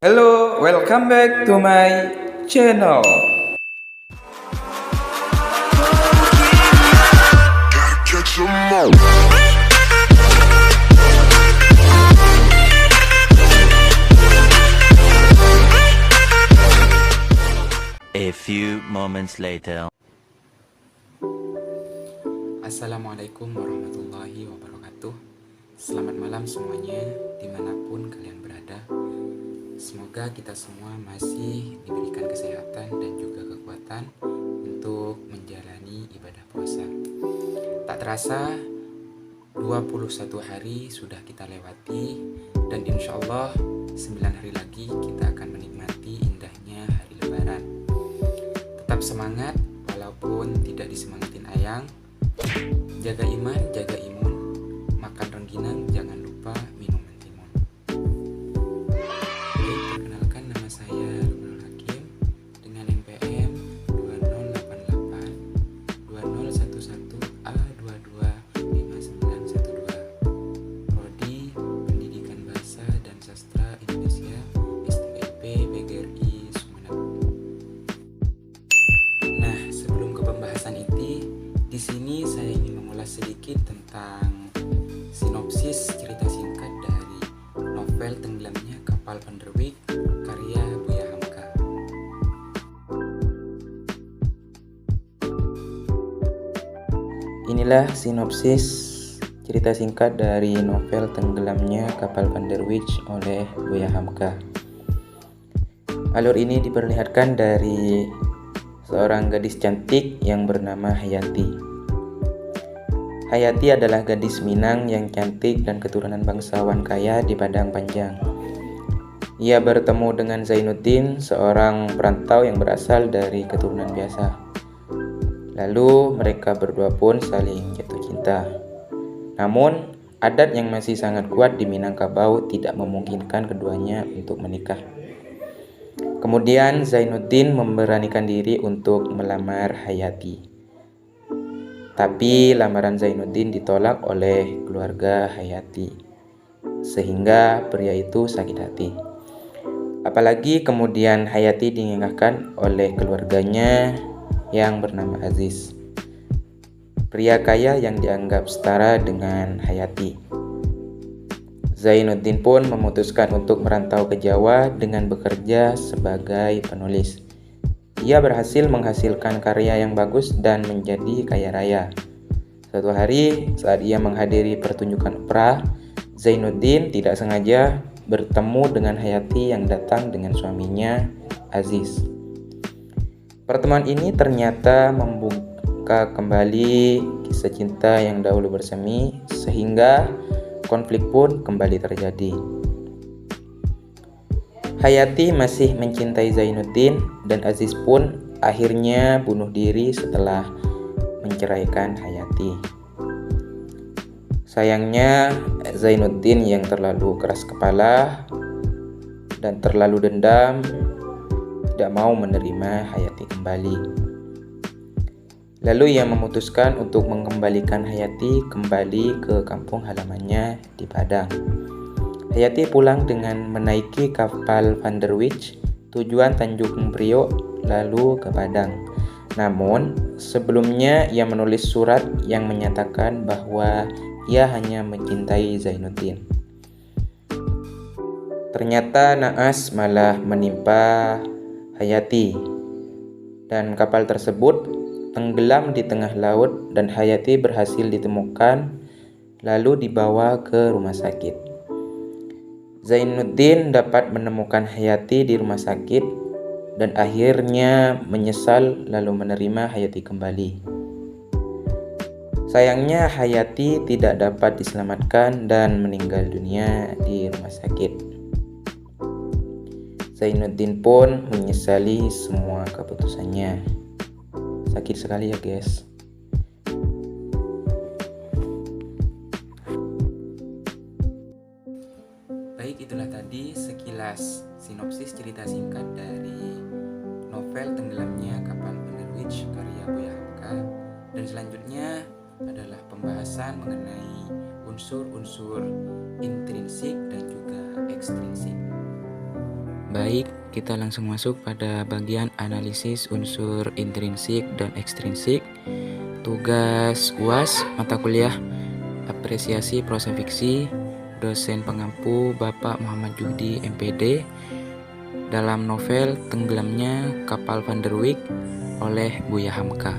Hello, welcome back to my channel. Catch 'em all. A few moments later. Assalamualaikum warahmatullahi wabarakatuh. Selamat malam semuanya, dimanapun kalian berada. Semoga kita semua masih diberikan kesehatan dan juga kekuatan untuk menjalani ibadah puasa. Tak terasa 21 hari sudah kita lewati, dan insya Allah 9 hari lagi kita akan menikmati indahnya hari lebaran. Tetap semangat walaupun tidak disemangatin ayang. Jaga iman, jaga imun. Makan rengginang, jangan lupa minum mentimun. Oke, perkenalkan, nama saya Ruknul Hakim dengan NPM 2088 2011A225912. Prodi Pendidikan Bahasa dan Sastra Indonesia, STIP PGRI Sumeneb. Nah, sebelum ke pembahasan inti, di sini saya ingin mengulas sedikit tentang sinopsis cerita singkat dari novel Tenggelamnya Kapal Van der Wijk karya Buya Hamka. Inilah sinopsis cerita singkat dari novel Tenggelamnya Kapal Van der Wijk oleh Buya Hamka. Alur ini diperlihatkan dari seorang gadis cantik yang bernama Hayati. Hayati adalah gadis Minang yang cantik dan keturunan bangsawan kaya di Padang Panjang. Ia bertemu dengan Zainuddin, seorang perantau yang berasal dari keturunan biasa. Lalu mereka berdua pun saling jatuh cinta. Namun, adat yang masih sangat kuat di Minangkabau tidak memungkinkan keduanya untuk menikah. Kemudian Zainuddin memberanikan diri untuk melamar Hayati. Tapi lamaran Zainuddin ditolak oleh keluarga Hayati, sehingga pria itu sakit hati. Apalagi kemudian Hayati dinikahkan oleh keluarganya yang bernama Aziz, pria kaya yang dianggap setara dengan Hayati. Zainuddin pun memutuskan untuk merantau ke Jawa dengan bekerja sebagai penulis. Ia berhasil menghasilkan karya yang bagus dan menjadi kaya raya. Suatu hari saat ia menghadiri pertunjukan opera, Zainuddin tidak sengaja bertemu dengan Hayati yang datang dengan suaminya, Aziz. Pertemuan ini ternyata membuka kembali kisah cinta yang dahulu bersemi, sehingga konflik pun kembali terjadi. Hayati masih mencintai Zainuddin dan Aziz pun akhirnya bunuh diri setelah menceraikan Hayati. Sayangnya Zainuddin yang terlalu keras kepala dan terlalu dendam tidak mau menerima Hayati kembali. Lalu ia memutuskan untuk mengembalikan Hayati kembali ke kampung halamannya di Padang. Hayati pulang dengan menaiki kapal Van der Wijk tujuan Tanjung Priok lalu ke Padang. Namun sebelumnya ia menulis surat yang menyatakan bahwa ia hanya mencintai Zainuddin. Ternyata naas malah menimpa Hayati, dan kapal tersebut tenggelam di tengah laut dan Hayati berhasil ditemukan lalu dibawa ke rumah sakit. Zainuddin dapat menemukan Hayati di rumah sakit dan akhirnya menyesal lalu menerima Hayati kembali. Sayangnya Hayati tidak dapat diselamatkan dan meninggal dunia di rumah sakit. Zainuddin pun menyesali semua keputusannya. Sakit sekali ya guys. Baik, itulah tadi sekilas sinopsis cerita singkat dari novel Tenggelamnya Kapal Van der Wijk karya Buya Hamka. Dan selanjutnya adalah pembahasan mengenai unsur-unsur intrinsik dan juga ekstrinsik. Baik, kita langsung masuk pada bagian analisis unsur intrinsik dan ekstrinsik. Tugas UAS mata kuliah Apresiasi Prosa Fiksi, dosen pengampu Bapak Muhammad Juhdi MPD, dalam novel Tenggelamnya Kapal Van der Wijk oleh Buya Hamka.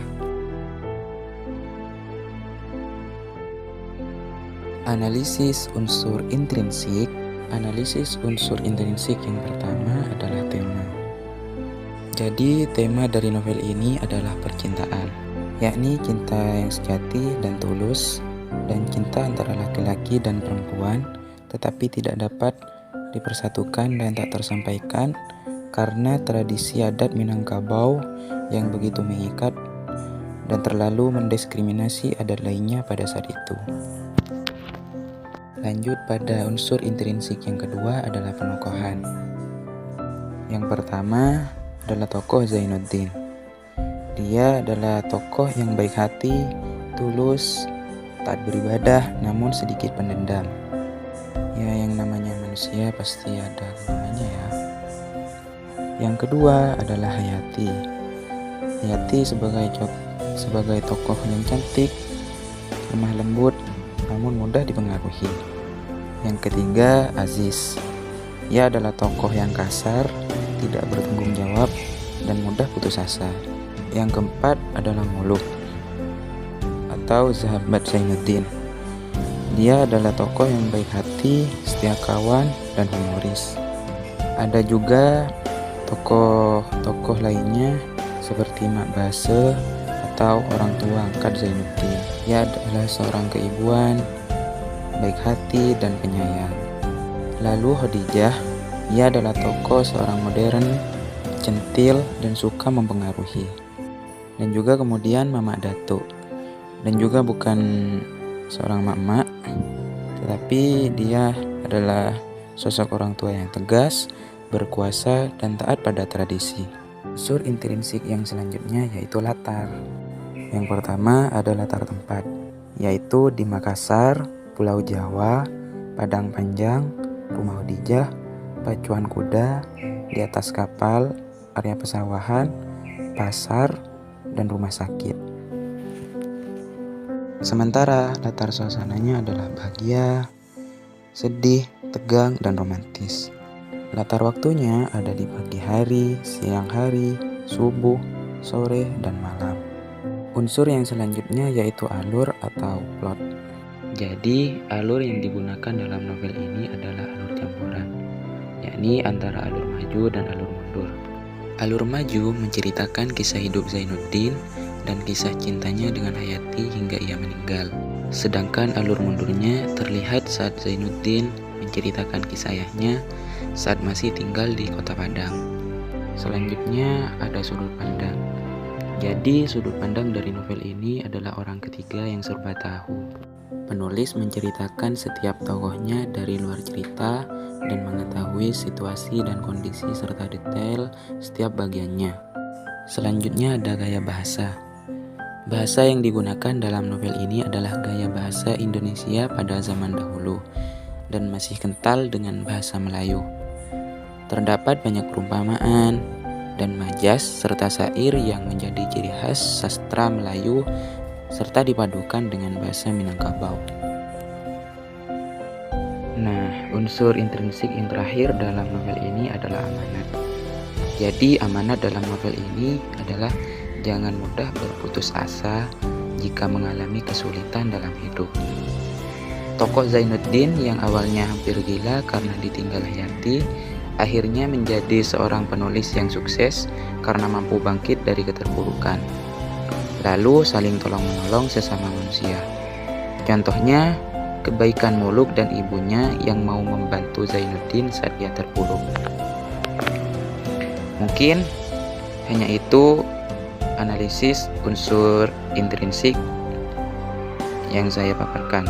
Analisis unsur intrinsik. Analisis unsur intrinsik yang pertama adalah tema. Jadi tema dari novel ini adalah percintaan, yakni cinta yang sejati dan tulus, dan cinta antara laki-laki dan perempuan, tetapi tidak dapat dipersatukan dan tak tersampaikan karena tradisi adat Minangkabau yang begitu mengikat dan terlalu mendiskriminasi adat lainnya pada saat itu. Lanjut pada unsur intrinsik yang kedua adalah penokohan. Yang pertama adalah tokoh Zainuddin. Dia adalah tokoh yang baik hati, tulus, taat beribadah, namun sedikit pendendam. Ya, yang namanya manusia pasti ada kekurangannya ya. Yang kedua adalah Hayati. Hayati sebagai tokoh yang cantik, lemah lembut, namun mudah dipengaruhi. Yang ketiga, Aziz. Ia adalah tokoh yang kasar, tidak bertanggung jawab, dan mudah putus asa. Yang keempat adalah Muluk atau sahabat Zainuddin. Dia adalah tokoh yang baik hati, setia kawan, dan humoris. Ada juga tokoh-tokoh lainnya seperti Mak Base atau orang tua angkat Zainuddin. Ia adalah seorang keibuan, baik hati, dan penyayang. Lalu Khadijah, ia adalah tokoh seorang modern, centil, dan suka mempengaruhi. Dan juga kemudian Mamak Datuk. Dan juga bukan seorang mak-mak, tetapi dia adalah sosok orang tua yang tegas, berkuasa, dan taat pada tradisi. Unsur intrinsik yang selanjutnya yaitu latar. Yang pertama ada latar tempat, yaitu di Makassar, Pulau Jawa, Padang Panjang, Rumah Khadijah, pacuan kuda, di atas kapal, area pesawahan, pasar, dan rumah sakit. Sementara latar suasananya adalah bahagia, sedih, tegang, dan romantis. Latar waktunya ada di pagi hari, siang hari, subuh, sore, dan malam. Unsur yang selanjutnya yaitu alur atau plot. Jadi, alur yang digunakan dalam novel ini adalah alur campuran, yakni antara alur maju dan alur mundur. Alur maju menceritakan kisah hidup Zainuddin dan kisah cintanya dengan Hayati hingga ia meninggal. Sedangkan alur mundurnya terlihat saat Zainuddin menceritakan kisah ayahnya saat masih tinggal di Kota Padang. Selanjutnya ada sudut pandang. Jadi sudut pandang dari novel ini adalah orang ketiga yang serba tahu. Penulis menceritakan setiap tokohnya dari luar cerita dan mengetahui situasi dan kondisi serta detail setiap bagiannya. Selanjutnya ada gaya bahasa. Bahasa yang digunakan dalam novel ini adalah gaya bahasa Indonesia pada zaman dahulu dan masih kental dengan bahasa Melayu. Terdapat banyak perumpamaan dan majas serta syair yang menjadi ciri khas sastra Melayu serta dipadukan dengan bahasa Minangkabau. Nah, unsur intrinsik yang terakhir dalam novel ini adalah amanat. Jadi amanat dalam novel ini adalah jangan mudah berputus asa jika mengalami kesulitan dalam hidup. Tokoh Zainuddin yang awalnya hampir gila karena ditinggal Hayati, akhirnya menjadi seorang penulis yang sukses karena mampu bangkit dari keterpurukan. Lalu saling tolong-menolong sesama manusia. Contohnya, kebaikan Muluk dan ibunya yang mau membantu Zainuddin saat ia terpuruk. Mungkin hanya itu analisis unsur intrinsik yang saya paparkan.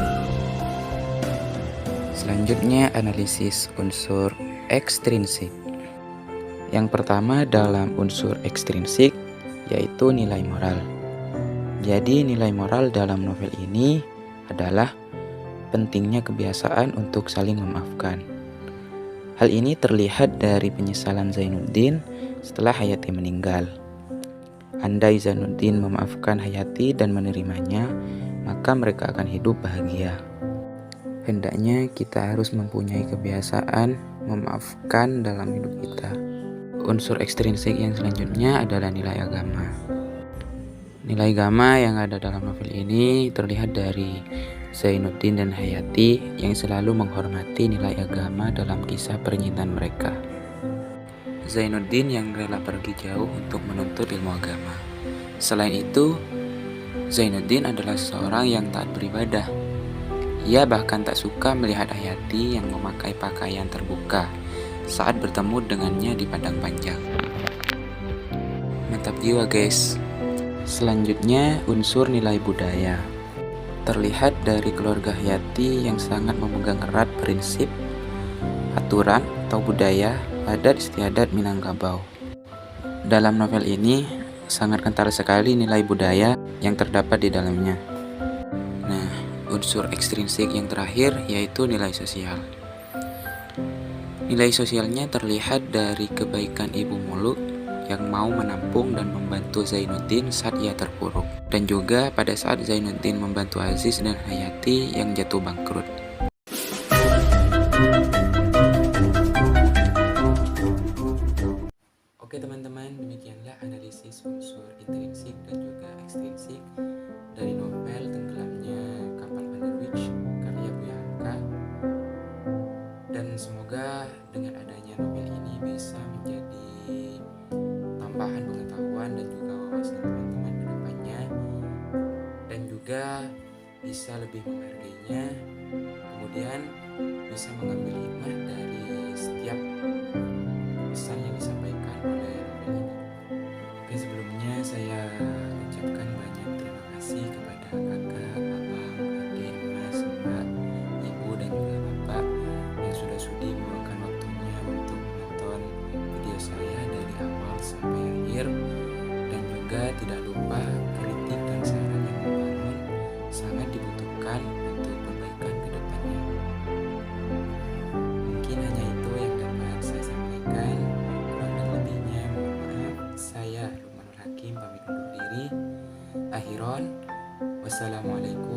Selanjutnya analisis unsur ekstrinsik. Yang pertama dalam unsur ekstrinsik yaitu nilai moral. Jadi nilai moral dalam novel ini adalah pentingnya kebiasaan untuk saling memaafkan. Hal ini terlihat dari penyesalan Zainuddin setelah Hayati meninggal. Andai Zainuddin memaafkan Hayati dan menerimanya, maka mereka akan hidup bahagia. Hendaknya kita harus mempunyai kebiasaan memaafkan dalam hidup kita. Unsur ekstrinsik yang selanjutnya adalah nilai agama. Nilai agama yang ada dalam novel ini terlihat dari Zainuddin dan Hayati yang selalu menghormati nilai agama dalam kisah percintaan mereka. Zainuddin yang rela pergi jauh untuk menuntut ilmu agama. Selain itu, Zainuddin adalah seseorang yang taat beribadah. Ia bahkan tak suka melihat Hayati yang memakai pakaian terbuka saat bertemu dengannya di padang panjang. Mantap jiwa guys. Selanjutnya, unsur nilai budaya. Terlihat dari keluarga Hayati yang sangat memegang erat prinsip, aturan atau budaya adat istiadat Minangkabau. Dalam novel ini sangat kental sekali nilai budaya yang terdapat di dalamnya. Nah, unsur ekstrinsik yang terakhir yaitu nilai sosial. Nilai sosialnya terlihat dari kebaikan Ibu Muluk yang mau menampung dan membantu Zainuddin saat ia terpuruk, dan juga pada saat Zainuddin membantu Aziz dan Hayati yang jatuh bangkrut. Oke teman-teman, demikianlah analisis unsur intrinsik dan juga ekstrinsik dari novel Tenggelamnya Kapal Vanderwich karya Buya Hamka. Dan semoga dengan adanya novel ini bisa menjadi tambahan pengetahuan dan juga wawasan teman-teman ke depannya, dan juga bisa lebih menghargainya, kemudian bisa mengambil hikmah dari setiap pesan yang disampaikan oleh novel ini. Oke, sebelumnya saya ucapkan banyak terima kasih kepada kakak, abang, adik, mas, mbak, ibu, dan juga bapak yang sudah sudi meluangkan waktunya untuk menonton video saya dari awal sampai akhir, dan juga tidak lupa kritik dan saran yang membangun sangat dibutuhkan untuk perbaikan ke depannya. Mungkin hanya itu yang dapat saya sampaikan. Kurang dan lebihnya mohon maaf. Saya Lukmanul Hakim pamit undur diri. Akhiron, wassalamualaikum